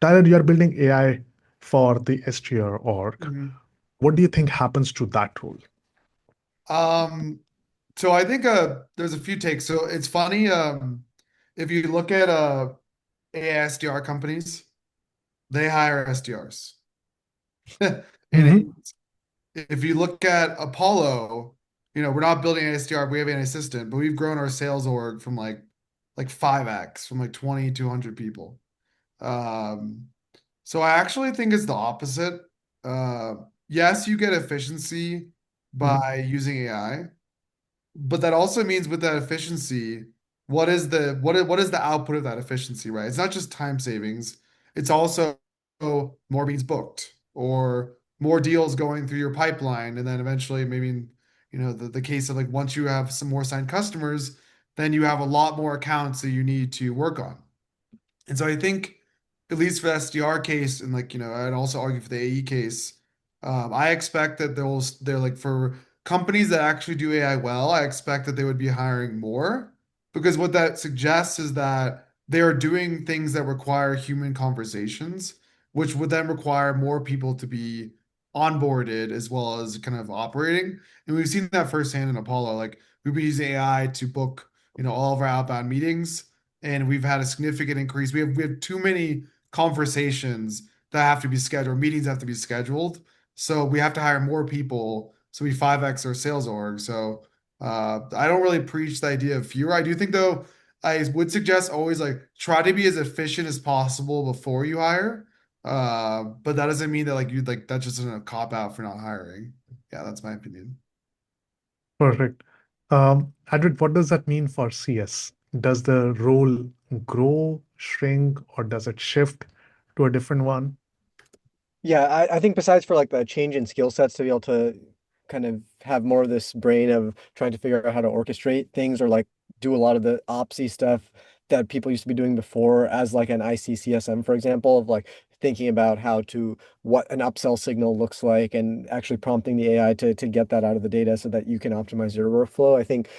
Tyler, you are building AI for the STR org. Mhm. What do you think happens to that role? Um, so I think there's a few takes. So it's funny, if you look at AI SDR companies, they hire SDRs. Mhm. And if you look at Apollo, we're not building an SDR, we have an assistant, but we've grown our sales org from like 5x, from like 20 to 100 people. Um, so I actually think it's the opposite. Uh, yes, you get efficiency Mhm. by using AI, but that also means with that efficiency, what is the output of that efficiency, right? It's not just time savings, it's also more meetings booked or more deals going through your pipeline, and then eventually maybe the case of like once you have some more signed customers, then you have a lot more accounts that you need to work on. And so I think, at least for the SDR case, and like, I'd also argue for the AE case, I expect that they're like for companies that actually do AI well, I expect that they would be hiring more because what that suggests is that they are doing things that require human conversations, which would then require more people to be onboarded as well as kind of operating. And we've seen that firsthand in Apollo. Like we've been using AI to book, all of our outbound meetings and we've had a significant increase. We have too many conversations that have to be scheduled, meetings have to be scheduled. So we have to hire more people. So we 5x our sales org. So I don't really preach the idea of fewer. I do think though, I would suggest always like try to be as efficient as possible before you hire. But that doesn't mean that like you like that's just a cop out for not hiring. Yeah, that's my opinion. Perfect. Adrit, what does that mean for CS? Does the role grow, shrink, or does it shift to a different one? Yeah, I think besides for like the change in skill sets to be able to kind of have more of this brain of trying to figure out how to orchestrate things or like do a lot of the opsy stuff that people used to be doing before as like an ICCSM, for example, of like thinking about how to what an upsell signal looks like and actually prompting the AI to get that out of the data so that you can optimize your workflow. I think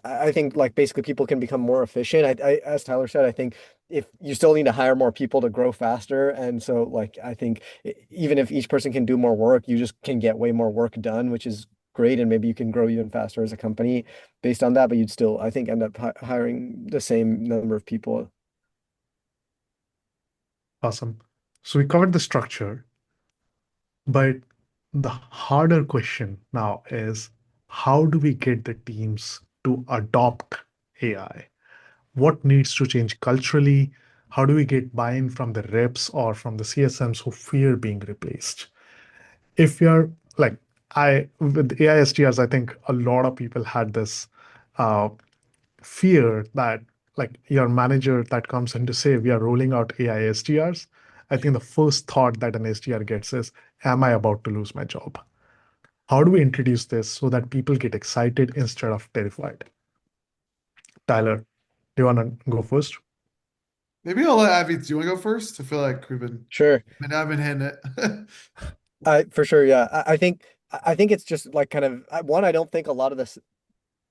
I think like basically people can become more efficient. As Tyler said, I think if you still need to hire more people to grow faster. And so like I think even if each person can do more work, you just can get way more work done, which is great. And maybe you can grow even faster as a company based on that, but you'd still, I think, end up hiring the same number of people. Awesome. So we covered the structure, but the harder question now is how do we get the teams to adopt AI? What needs to change culturally? How do we get buy-in from the reps or from the CSMs who fear being replaced? If you're like I with AI SDRs, I think a lot of people had this uh, fear that like your manager that comes in to say we are rolling out AI SDRs. I think the first thought that an SDR gets is, am I about to lose my job? How do we introduce this so that people get excited instead of terrified? Tyler. Do you want to go first? Maybe I'll let Advith. Do you want to go first? I feel like Sure. I've been hitting it. For sure, yeah. I think it's just like kind of one, I don't think a lot of this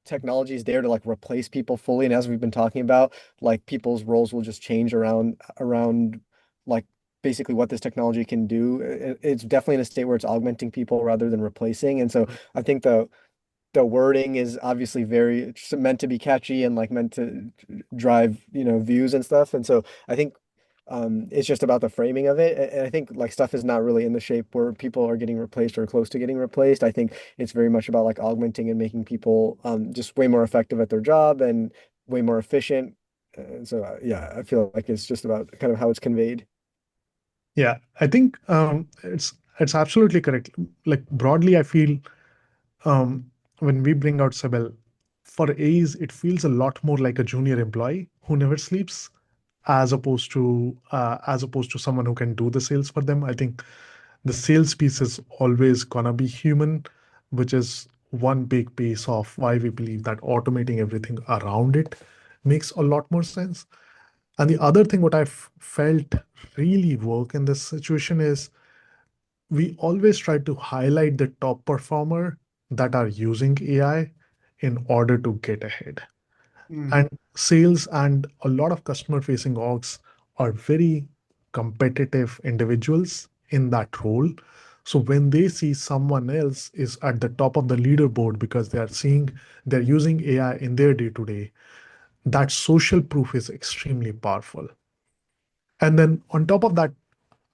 technology is there to like replace people fully. And as we've been talking about, like people's roles will just change around like basically what this technology can do. It's definitely in a state where it's augmenting people rather than replacing. And so I think the wording is obviously very it's meant to be catchy and like meant to drive, views and stuff. And so I think it's just about the framing of it. And I think like stuff is not really in the shape where people are getting replaced or close to getting replaced. I think it's very much about like augmenting and making people just way more effective at their job and way more efficient. And so yeah, I feel like it's just about kind of how it's conveyed. Yeah, I think it's absolutely correct. Like broadly, I feel um, when we bring out Sybill, for A's, it feels a lot more like a junior employee who never sleeps, as opposed to someone who can do the sales for them. I think the sales piece is always gonna be human, which is one big piece of why we believe that automating everything around it makes a lot more sense. And the other thing, what I've felt really work in this situation is we always try to highlight the top performer that are using AI in order to get ahead. Hmm. And sales and a lot of customer facing orgs are very competitive individuals in that role. So when they see someone else is at the top of the leaderboard because they're using AI in their day to day, that social proof is extremely powerful. And then on top of that,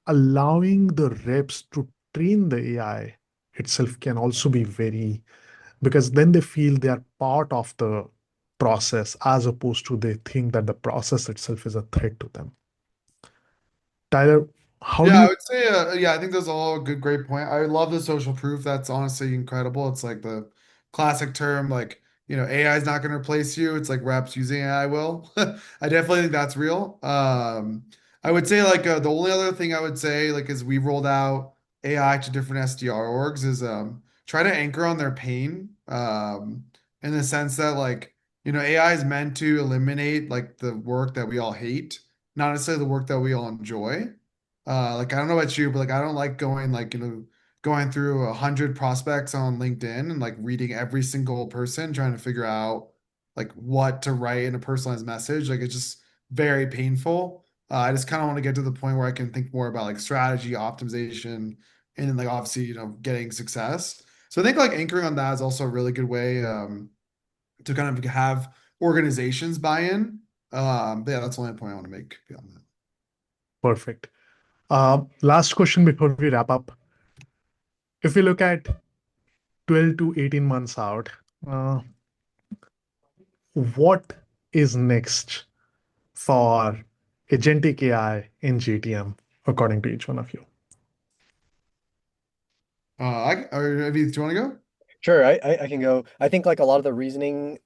allowing the reps to train the AI itself can also be very, because then they feel they are part of the process as opposed to they think that the process itself is a threat to them. Tyler, how do Yeah, I you? would say, yeah, I think those are all a good, great point. I love the social proof. That's honestly incredible. It's like the classic term, like, AI is not going to replace you. It's like reps using AI will. I definitely think that's real. I would say like the only other thing I would say like is we rolled out AI to different SDR orgs is try to anchor on their pain. In the sense that like, AI is meant to eliminate like the work that we all hate, not necessarily the work that we all enjoy. Like I don't know about you, but like I don't like going through 100 prospects on LinkedIn and like reading every single person trying to figure out like what to write in a personalized message. Like it's just very painful. I just kind of want to get to the point where I can think more about like strategy, optimization, and then like obviously, getting success. So I think like anchoring on that is also a really good way to kind of have organizations buy in. But yeah, that's the only point I want to make beyond that. Perfect. Last question before we wrap up. If we look at 12 to 18 months out, uh, what is next for agentic AI in GTM, according to each one of you? Avi, do you want to go? Sure, I can go. I think like a lot of the reasoning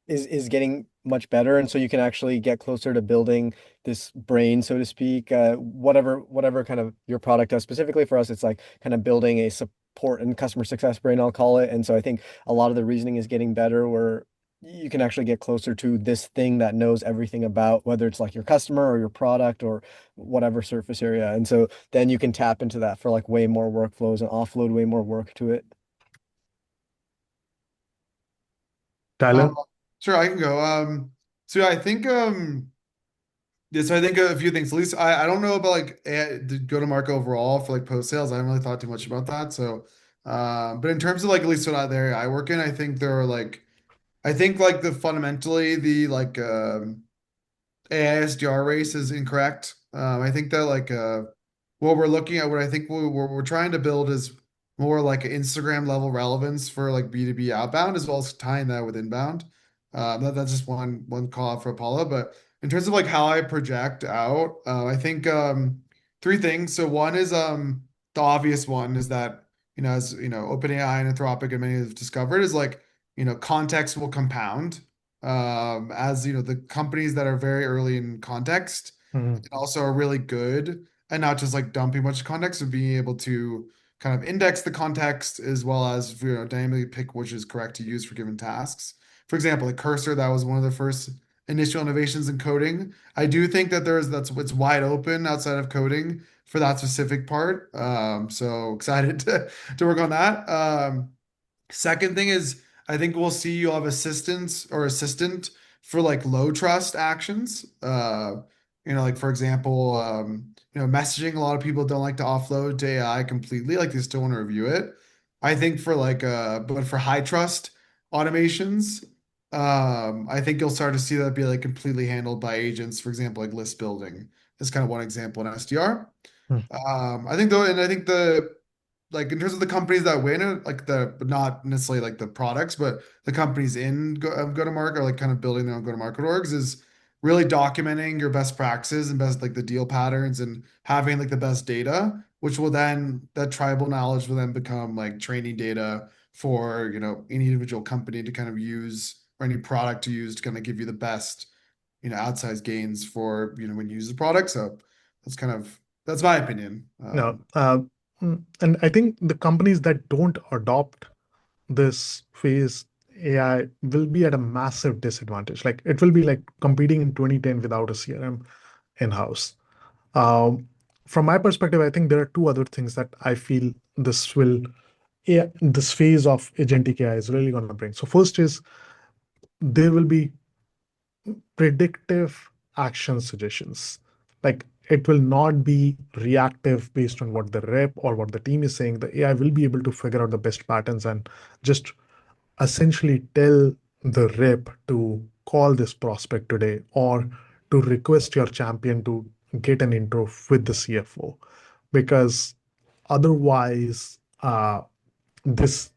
is getting much better, and so you can actually get closer to building this brain, so to speak. Whatever kind of your product does. Specifically for us, it's like kind of building a support and customer success brain, I'll call it. And so I think a lot of the reasoning is getting better, where you can actually get closer to this thing that knows everything about whether it's like your customer or your product or whatever surface area. And so then you can tap into that for like way more workflows and offload way more work to it. Uh, Tyler? sure, I can go. So yeah, I think yeah, so I think a few things. At least I don't know about like the go-to-market overall for like post sales. I haven't really thought too much about that. So, but in terms of like at least what the area I work in, I think there are like I think like the fundamentally the like AISDR race is incorrect. I think that like what we're looking at, what I think we're trying to build is more like Instagram level relevance for like B2B outbound as well as tying that with inbound. That's just one call out for Apollo. But in terms of like how I project out, I think three things. So one is the obvious one is that as OpenAI and Anthropic and many have discovered is like context will compound as the companies that are very early in context Mhm. and also are really good and not just like dumping a bunch of context, but being able to kind of index the context as well as dynamically pick which is correct to use for given tasks. For example, like Cursor, that was one of the first initial innovations in coding. I do think that it's wide open outside of coding for that specific part. So excited to work on that. Second thing is, I think we'll see you'll have assistants or assistant for like low trust actions. Like for example, messaging. A lot of people don't like to offload to AI completely. Like they still want to review it. I think for but for high trust automations, I think you'll start to see that be like completely handled by agents. For example, like list building is kind of one example in SDR. Hmm. I think though, and I think the like in terms of the companies that win it, like but not necessarily like the products, but the companies in go to market or like kind of building their own go to market orgs is really documenting your best practices and best like the deal patterns and having like the best data, which will then that tribal knowledge will then become like training data for any individual company to kind of use or any product to use to kind of give you the best outsized gains for when you use the product. So that's my opinion. No, and I think the companies that don't adopt this phase AI will be at a massive disadvantage. Like it will be like competing in 2010 without a CRM in-house. Um, from my perspective, I think there are two other things that I feel this phase of agentic AI is really going to bring. So first is there will be predictive action suggestions. Like it will not be reactive based on what the rep or what the team is saying. The AI will be able to figure out the best patterns and just essentially tell the rep to call this prospect today or to request your champion to get an intro with the CFO. Because otherwise, this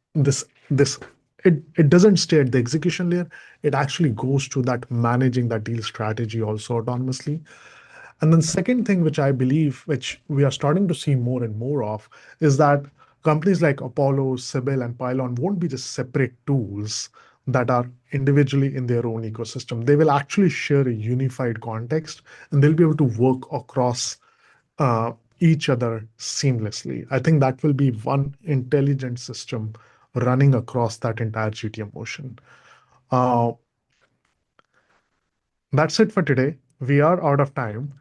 it doesn't stay at the execution layer. It actually goes to that managing that deal strategy also autonomously. And then second thing, which I believe, which we are starting to see more and more of, is that companies like Apollo, Sybill, and Pylon won't be just separate tools that are individually in their own ecosystem. They will actually share a unified context, and they'll be able to work across uh, each other seamlessly. I think that will be one intelligent system running across that entire GTM motion. Uh, that's it for today. We are out of time.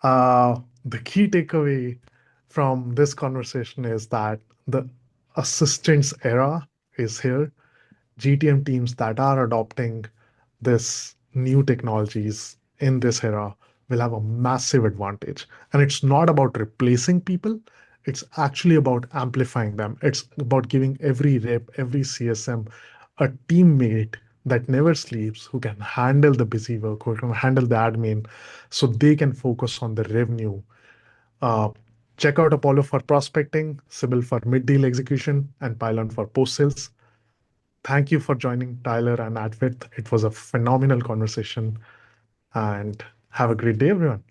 The key takeaway from this conversation is that the assistance era is here. GTM teams that are adopting this new technologies in this era will have a massive advantage. And it's not about replacing people, it's actually about amplifying them. It's about giving every rep, every CSM a teammate that never sleeps, who can handle the busy work, who can handle the admin, so they can focus on the revenue. Uh, Check out Apollo for prospecting, Sybil for mid-deal execution, and Pylon for post-sales. Thank you for joining, Tyler and Advith. It was a phenomenal conversation, and have a great day, everyone.